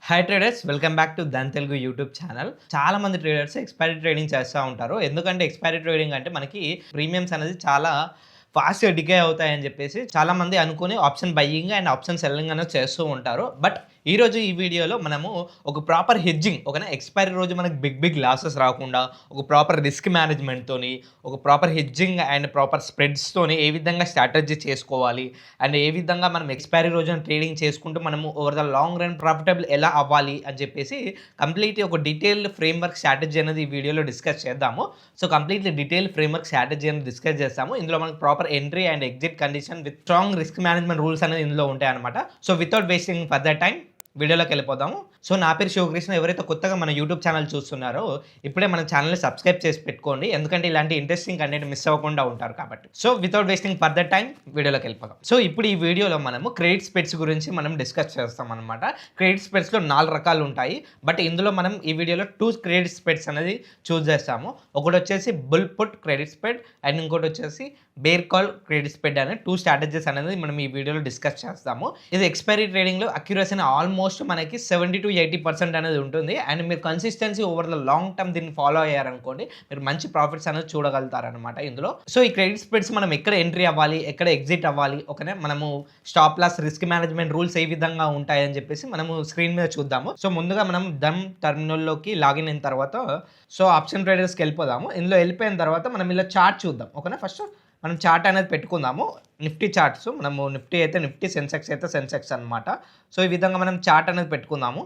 Hi traders, welcome back to Dhan Telugu YouTube channel. చాలా మంది traders expiry trading చేస్తూ ఉంటారు. ఎందుకంటే ఎక్స్పైరీ ట్రేడింగ్ అంటే మనకి ప్రీమియమ్స్ అనేది చాలా ఫాస్ట్‌గా డికే అవుతాయని చెప్పేసి చాలామంది అనుకుని option buying and option selling అనేది చేస్తూ ఉంటారు. బట్ ఈరోజు ఈ వీడియోలో మనము ఒక ప్రాపర్ హెడ్జింగ్, ఓకేనా, ఎక్స్పైరీ రోజు మనకి బిగ్ లాసెస్ రాకుండా ఒక ప్రాపర్ రిస్క్ మేనేజ్మెంట్‌తోని, ఒక ప్రాపర్ హెడ్జింగ్ అండ్ ప్రాపర్ స్ప్రెడ్స్‌తోని ఏ విధంగా స్ట్రాటజీ చేసుకోవాలి అండ్ ఏ విధంగా మనం ఎక్స్పైరీ రోజున ట్రేడింగ్ చేసుకుంటూ మనము over the long run profitable ఎలా అవ్వాలి అని చెప్పేసి కంప్లీట్ ఒక డీటెయిల్డ్ ఫ్రేమ్‌వర్క్ స్ట్రాటజీ అనేది ఈ వీడియోలో డిస్కస్ చేద్దాము. So completely detailed framework strategy అనేది డిస్కస్ చేస్తాము. ఇందులో మనకు proper entry and exit condition with strong risk management rules అనేది ఇందులో ఉంటాయన్నమాట. So without wasting further time వీడియోలోకి వెళ్ళిపోదాము. సో నా పేరు శివకృష్ణ. ఎవరైతే కొత్తగా మన యూట్యూబ్ ఛానల్ చూస్తున్నారో ఇప్పుడే మన ఛానల్ని సబ్స్క్రైబ్ చేసి పెట్టుకోండి, ఎందుకంటే ఇలాంటి ఇంట్రెస్టింగ్ కంటెంట్ మిస్ అవ్వకుండా ఉంటారు కాబట్టి. So without wasting further time వీడియోలోకి వెళ్ళిపోదాం. సో ఇప్పుడు ఈ వీడియోలో మనము క్రెడిట్ స్ప్రెడ్స్ గురించి మనం డిస్కస్ చేస్తాం అనమాట. క్రెడిట్ స్ప్రెడ్స్లో 4 రకాలు ఉంటాయి, బట్ ఇందులో మనం ఈ వీడియోలో 2 క్రెడిట్ స్ప్రెడ్స్ అనేది చూస్ చేస్తాము. ఒకటి వచ్చేసి bull put credit spread and ఇంకోటి వచ్చేసి బేర్ కాల్ క్రెడిట్ స్ప్రెడ్ అనే 2 స్ట్రాటజీస్ అనేది మనం ఈ వీడియోలో డిస్కస్ చేస్తాము. ఇది ఎక్స్పైరీ ట్రేడింగ్లో అక్యురసీ ఆల్మోస్ట్ మనకి 70-80% అనేది ఉంటుంది. అండ్ మీరు consistency over the long term దీన్ని ఫాలో అయ్యారనుకోండి, మీరు మంచి ప్రాఫిట్స్ అనేది చూడగలుగుతారనమాట ఇందులో. సో ఈ క్రెడిట్ స్ప్రెడ్స్ మనం ఎక్కడ ఎంట్రీ అవ్వాలి, ఎక్కడ ఎగ్జిట్ అవ్వాలి, ఓకేనా, మనము stop loss risk management rules ఏ విధంగా ఉంటాయని చెప్పేసి మనము స్క్రీన్ మీద చూద్దాము. సో ముందుగా మనం ధన్ టర్మినల్లోకి లాగిన్ అయిన తర్వాత సో ఆప్షన్ ట్రేడర్స్కి వెళ్ళిపోదాము. ఇందులో వెళ్ళిపోయిన తర్వాత మనం ఇలా చార్ట్ చూద్దాం, ఓకేనా. ఫస్ట్ మనం చార్ట్ అనేది పెట్టుకుందాము. నిఫ్టీ చార్ట్స్, మనము నిఫ్టీ అయితే నిఫ్టీ, సెన్సెక్స్ అయితే సెన్సెక్స్ అనమాట. సో ఈ విధంగా మనం చార్ట్ అనేది పెట్టుకుందాము.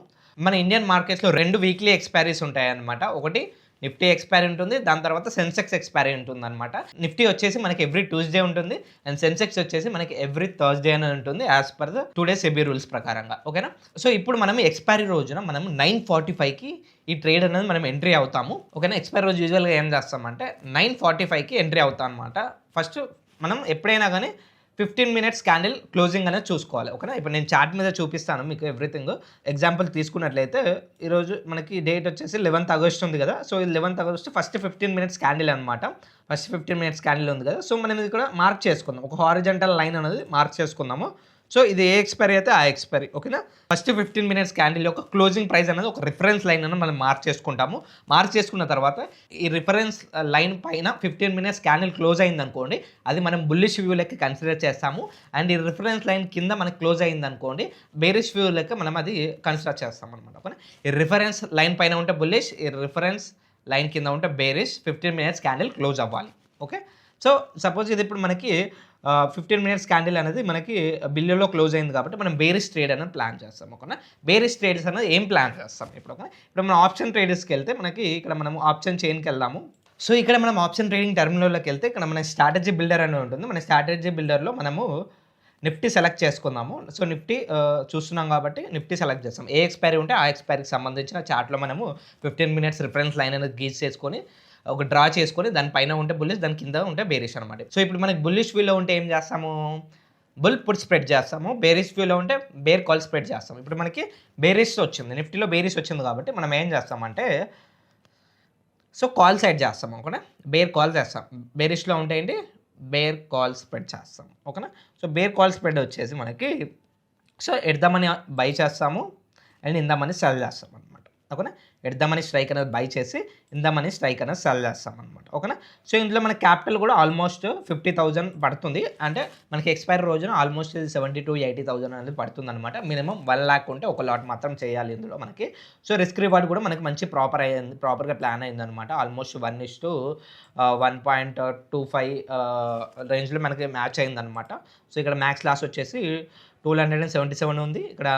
మన ఇండియన్ మార్కెట్స్లో 2 వీక్లీ ఎక్స్పైరీస్ ఉంటాయి అనమాట. ఒకటి నిఫ్టీ ఎక్స్పైరీ ఉంటుంది, దాని తర్వాత సెన్సెక్స్ ఎక్స్పైరీ ఉంటుంది అనమాట. నిఫ్టీ వచ్చేసి మనకి ఎవ్రీ ట్యూస్డే ఉంటుంది అండ్ సెన్సెక్స్ వచ్చేసి మనకి ఎవ్రీ థర్స్డే అనేది ఉంటుంది as per the today SEBI rules ప్రకారంగా, ఓకేనా. సో ఇప్పుడు మనం ఎక్స్పైరీ రోజున మనం 9:45కి ఈ ట్రేడ్ అనేది మనం ఎంట్రీ అవుతాము, ఓకేనా. ఎక్స్పైరీ రోజు యూజువల్గా ఏం చేస్తామంటే 9:45కి ఎంట్రీ అవుతాం అనమాట. ఫస్ట్ మనం ఎప్పుడైనా కానీ 15 మినిట్స్ క్యాండిల్ క్లోజింగ్ అనేది చూసుకోవాలి, ఓకేనా. ఇప్పుడు నేను చార్ట్ మీద చూపిస్తాను మీకు ఎవ్రీథింగ్. ఎగ్జాంపుల్ తీసుకున్నట్లయితే ఈరోజు మనకి డేట్ వచ్చేసి 11th ఆగస్ట్ ఉంది కదా. సో ఇది 11th August first 15 minutes candle అనమాట. ఫస్ట్ 15 మినిట్స్ క్యాండిల్ ఉంది కదా. సో మనం ఇది కూడా మార్క్ చేసుకుందాం, ఒక హారిజంటల్ లైన్ అనేది మార్క్ చేసుకుందాము. సో ఇది ఏ ఎక్స్పైరీ అయితే ఆ ఎక్స్పైరీ, ఓకేనా. ఫస్ట్ 15 మినిట్స్ క్యాండిల్ యొక్క క్లోజింగ్ ప్రైస్ అనేది ఒక రిఫరెన్స్ లైన్ అని మనం మార్క్ చేసుకుంటాము. మార్క్ చేసుకున్న తర్వాత ఈ రిఫరెన్స్ లైన్ పైన 15 మినిట్స్ క్యాండిల్ క్లోజ్ అయింది అనుకోండి, అది మనం బుల్లిష్ వ్యూ లెక్క కన్సిడర్ చేస్తాము. అండ్ ఈ రిఫరెన్స్ లైన్ కింద మనకి క్లోజ్ అయింది అనుకోండి, బేరిష్ వ్యూ లెక్క మనం అది కన్సిడర్ చేస్తాం అనమాట, ఓకేనా. ఈ రిఫరెన్స్ లైన్ పైన ఉంటే బుల్లిష్, ఈ రిఫరెన్స్ లైన్ కింద ఉంటే బేరిష్. 15 మినిట్స్ క్యాండిల్ క్లోజ్ అవ్వాలి, ఓకే. సో సపోజ్ ఇది ఇప్పుడు మనకి 15 మినిట్స్ క్యాండిల్ అనేది మనకి బిల్లులో క్లోజ్ అయింది కాబట్టి మనం బేరిష్ ట్రేడ్ అనేది ప్లాన్ చేస్తాం, ఓకేనా. బేరిష్ ట్రేడ్స్ అనేది ఏం ప్లాన్ చేస్తాం ఇప్పుడు, ఓకేనా. ఇప్పుడు మనం ఆప్షన్ ట్రేడర్స్కి వెళ్తే మనకి ఇక్కడ మనం ఆప్షన్ చైన్కి వెళ్దాము. సో ఇక్కడ మనం ఆప్షన్ ట్రేడింగ్ టర్మినల్లోకి వెళ్తే ఇక్కడ మన స్ట్రాటజీ బిల్డర్ అనేది ఉంటుంది. మన స్ట్రాటజీ బిల్డర్లో మనము నిఫ్టీ సెలెక్ట్ చేసుకుందాము. సో నిఫ్టీ చూస్తున్నాం కాబట్టి నిఫ్టీ సెలెక్ట్ చేస్తాం. ఏ ఎక్స్పైరీ ఉంటే ఆ ఎక్స్పైరీకి సంబంధించిన చార్ట్లో మనము 15 మినిట్స్ రిఫరెన్స్ లైన్ అనేది గీజ్ చేసుకొని ఒక డ్రా చేసుకొని దానిపైన ఉంటే బుల్లిష్, దాని కింద ఉంటే బేరిష్ అనమాట. సో ఇప్పుడు మనకి బుల్లిష్ వ్యూలో ఉంటే ఏం చేస్తాము, బుల్ పుట్ స్ప్రెడ్ చేస్తాము. బేరిష్ వ్యూలో ఉంటే బేర్ కాల్ స్ప్రెడ్ చేస్తాము. ఇప్పుడు మనకి బేరిష్ వచ్చింది, నిఫ్టీలో బేరిష్ వచ్చింది కాబట్టి మనం ఏం చేస్తామంటే సో కాల్ సైడ్ చేస్తాము, ఓకేనా. బేర్ కాల్ చేస్తాం. బేరిష్లో ఉంటే ఏంటి, బేర్ కాల్ స్ప్రెడ్ చేస్తాం, ఓకేనా. సో బేర్ కాల్ స్ప్రెడ్ వచ్చేసి మనకి సో ఎడదామని బై చేస్తాము అండ్ ఇందామని సెల్ చేస్తాం అనమాట, ఓకేనా. ఎడదామని స్ట్రైక్ అనేది బై చేసి ఇందామని స్ట్రైక్ అనేది సెల్ చేస్తాం అనమాట, ఓకేనా. సో ఇందులో మన క్యాపిటల్ కూడా ఆల్మోస్ట్ 50,000 పడుతుంది. అంటే మనకి ఎక్స్పైరీ రోజున ఆల్మోస్ట్ 70,000-80,000 అనేది పడుతుంది అనమాట. మినిమం 1 lakh ఉంటే ఒక లాట్ మాత్రం చేయాలి ఇందులో మనకి. సో రిస్క్ రివార్డ్ కూడా మనకి మంచి ప్రాపర్గా ప్లాన్ అయింది అనమాట. ఆల్మోస్ట్ 1:1.25 రేంజ్లో మనకి మ్యాచ్ అయిందనమాట. సో ఇక్కడ మ్యాక్స్ లాస్ వచ్చేసి 277 ఉంది. ఇక్కడ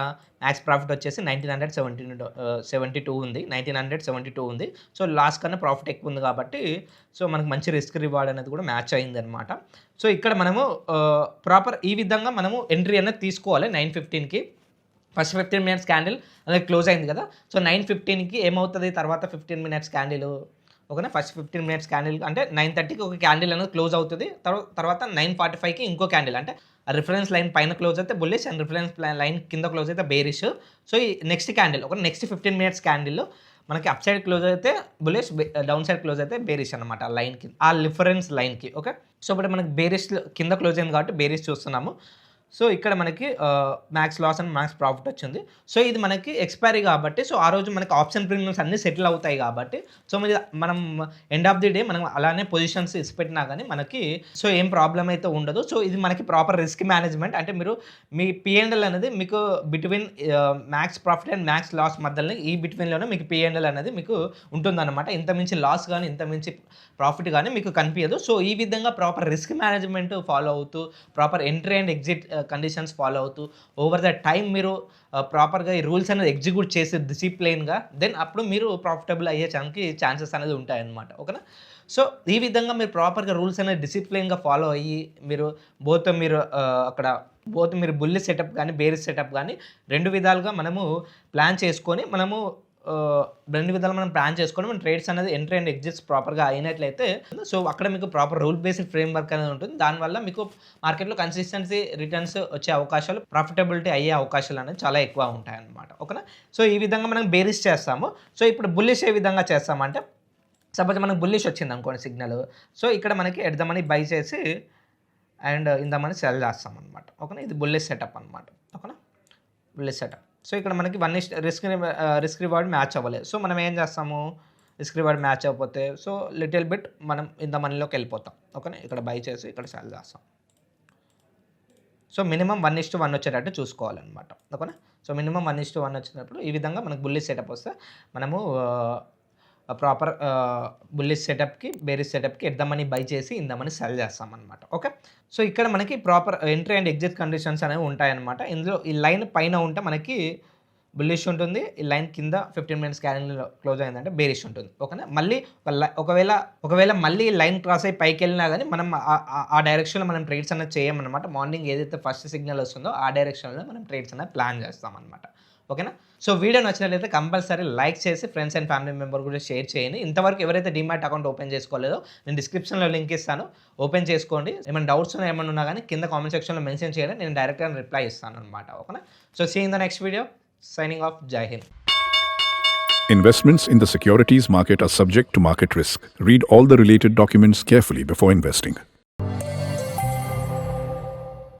మ్యాక్స్ ప్రాఫిట్ వచ్చేసి 1972 ఉంది. 1972 ఉంది. సో లాస్ కన్నా ప్రాఫిట్ ఎక్కువ ఉంది కాబట్టి సో మనకు మంచి రిస్క్ రివార్డ్ అనేది కూడా మ్యాచ్ అయింది అనమాట. సో ఇక్కడ మనము ప్రాపర్ ఈ విధంగా మనము ఎంట్రీ అనేది తీసుకోవాలి. 9:15కి ఫస్ట్ 15 మినిట్స్ క్యాండిల్ అనేది క్లోజ్ అయింది కదా. సో 9:15కి ఏమవుతుంది తర్వాత 15 మినిట్స్ క్యాండిల్, ఓకేనా. ఫస్ట్ 15 మినిట్స్ క్యాండిల్ అంటే 9:30కి ఒక క్యాండిల్ అనేది క్లోజ్ అవుతుంది. తర్వాత 9:45కి ఇంకో క్యాండిల్, అంటే రిఫరెన్స్ లైన్ పైన క్లోజ్ అయితే బుల్లిష్ అండ్ రిఫరెన్స్ లైన్ కింద క్లోజ్ అయితే బేరిష్. సో ఈ నెక్స్ట్ క్యాండిల్, ఒక నెక్స్ట్ 15 మినిట్స్ క్యాండిల్ మనకి అప్ సైడ్ క్లోజ్ అయితే బుల్లిష్, డౌన్ సైడ్ క్లోజ్ అయితే బేరిష్ అనమాట ఆ లైన్కి, ఆ రిఫరెన్స్ లైన్కి, ఓకే. సో ఇప్పుడు మనకి బేరిష్ కింద క్లోజ్ అయింది కాబట్టి బేరిష్ చూస్తున్నాము. సో ఇక్కడ మనకి max loss and max profit వచ్చింది. సో ఇది మనకి ఎక్స్‌పైరీ కాబట్టి సో ఆ రోజు మనకి ఆప్షన్ ప్రీమియమ్స్ అన్నీ సెటిల్ అవుతాయి కాబట్టి సో మనం ఎండ్ ఆఫ్ ది డే మనం అలానే పొజిషన్స్ ఇసిపెట్టినా గానీ మనకి సో ఏం ప్రాబ్లమ్ అయితే ఉండదు. సో ఇది మనకి ప్రాపర్ రిస్క్ మేనేజ్‌మెంట్ అంటే మీరు మీ P&L అనేది మీకు between max profit and max loss మధ్యలోనే ఈ బిట్వీన్‌లోనే మీకు P&L అనేది మీకు ఉంటుందన్నమాట. ఇంత మించి లాస్ గానీ, ఇంత మించి ప్రాఫిట్ గానీ మీకు కనిపియదు. సో ఈ విధంగా ప్రాపర్ రిస్క్ మేనేజ్‌మెంట్ ఫాలో అవుతూ, proper entry and exit conditions follow అవుతూ, ఓవర్ ద టైమ్ మీరు ప్రాపర్‌గా ఈ రూల్స్ అనేది ఎగ్జిక్యూట్ చేసి డిసిప్లిన్‌గా దెన్ అప్పుడు మీరు ప్రాఫిటబుల్ అయ్యే ఛాన్సెస్ అనేది ఉంటాయన్నమాట. ఓకేనా? సో ఈ విధంగా మీరు ప్రాపర్‌గా రూల్స్ అనేది డిసిప్లిన్‌గా ఫాలో అయ్యి మీరు బోత్ మీరు బుల్లిష్ సెటప్ గానీ, బేరిష్ సెటప్ గానీ 2 విధాలుగా మనము ప్లాన్ చేసుకొని మనం మన ట్రేడ్స్ అనేది ఎంట్రీ అండ్ ఎగ్జిట్స్ ప్రాపర్‌గా అయినట్లయితే సో అక్కడ మీకు ప్రాపర్ రూల్ బేస్డ్ ఫ్రేమ్‌వర్క్ అనేది ఉంటుంది. దానివల్ల మీకు మార్కెట్‌లో కన్సిస్టెన్సీ రిటర్న్స్ వచ్చే అవకాశాలు, ప్రాఫిటబిలిటీ అయ్యే అవకాశాలు అనేది చాలా ఎక్కువ ఉంటాయన్నమాట. ఓకేనా? సో ఈ విధంగా మనం బేరిష్ చేస్తాము. సో ఇప్పుడు బుల్లిష్ ఏ విధంగా చేస్తామంటే సపోజ్ మనకు బుల్లిష్ వచ్చింది అనుకోండి సిగ్నల్. సో ఇక్కడ మనకి ఎట్ ద మనీ బై చేసి and in the money sell చేస్తామన్నమాట. ఓకేనా? ఇది బుల్లిష్ సెటప్ అనమాట. ఓకేనా? Bullish setup. సో ఇక్కడ మనకి రిస్క్ రివార్డ్ మ్యాచ్ అవ్వలేదు. సో మనం ఏం చేస్తాము, రిస్క్ రివార్డ్ మ్యాచ్ అవ్వకపోతే సో లిటిల్ బిట్ మనం ఇంత మనీలోకి వెళ్ళిపోతాం. ఓకేనా? ఇక్కడ బై చేసి ఇక్కడ సెల్ చేస్తాం. సో మినిమం 1:1 వచ్చేటట్టు చూసుకోవాలన్నమాట. ఓకేనా? సో మినిమం 1:1 వచ్చినప్పుడు ఈ విధంగా మనకు బుల్లిష్ సెటప్ వస్తే మనము ప్రాపర్ బుల్లిష్ సెటప్‌కి, బేరిష్ సెటప్‌కి ఎట్ ద మనీ బై చేసి ఇన్ ద మనీ సెల్ చేస్తామన్నమాట. ఓకే? సో ఇక్కడ మనకి proper entry and exit conditions అనేవి ఉంటాయన్నమాట. ఇందులో ఈ లైన్ పైన ఉంటే మనకి బుల్లిష్ ఉంటుంది. ఈ లైన్ కింద 15 మినిట్స్ క్యాండిల్ క్లోజ్ అయిందంటే బేరిష్ ఉంటుంది. ఓకేనా? మళ్ళీ ఒకవేళ మళ్ళీ లైన్ క్రాస్ అయ్యి పైకెళ్ళినా గానీ మనం ఆ డైరెక్షన్‌లో మనం ట్రేడ్స్ అనేది చేయమన్నమాట. మార్నింగ్ ఏదైతే ఫస్ట్ సిగ్నల్ వస్తుందో ఆ డైరెక్షన్‌లో మనం ట్రేడ్స్ అనేది ప్లాన్ చేస్తామన్నమాట. ఓకేనా? సో వీడియో నచ్చినట్లయితే కంపల్సరీ లైక్ చేసి ఫ్రెండ్స్ అండ్ ఫ్యామిలీ మెంబర్ కూడా షేర్ చేయండి. ఇంతవరకు ఎవరైతే డీమ్యాట్ అకౌంట్ ఓపెన్ చేసుకోలేదో నేను డిస్క్రిప్షన్‌లో లింక్ ఇస్తాను. ఓపెన్ చేసుకోండి. ఏమైనా డౌట్స్ ఏమైనా ఉన్నా కానీ కింద కామెంట్ సెక్షన్‌లో మెన్షన్ చేయండి. నేను డైరెక్ట్‌గా రిప్లై ఇస్తానన్నమాట. ఓకేనా? So see in the next video. Signing off. Jai Hind. Investments in the securities market are subject to market risk. Read all the related documents carefully before investing.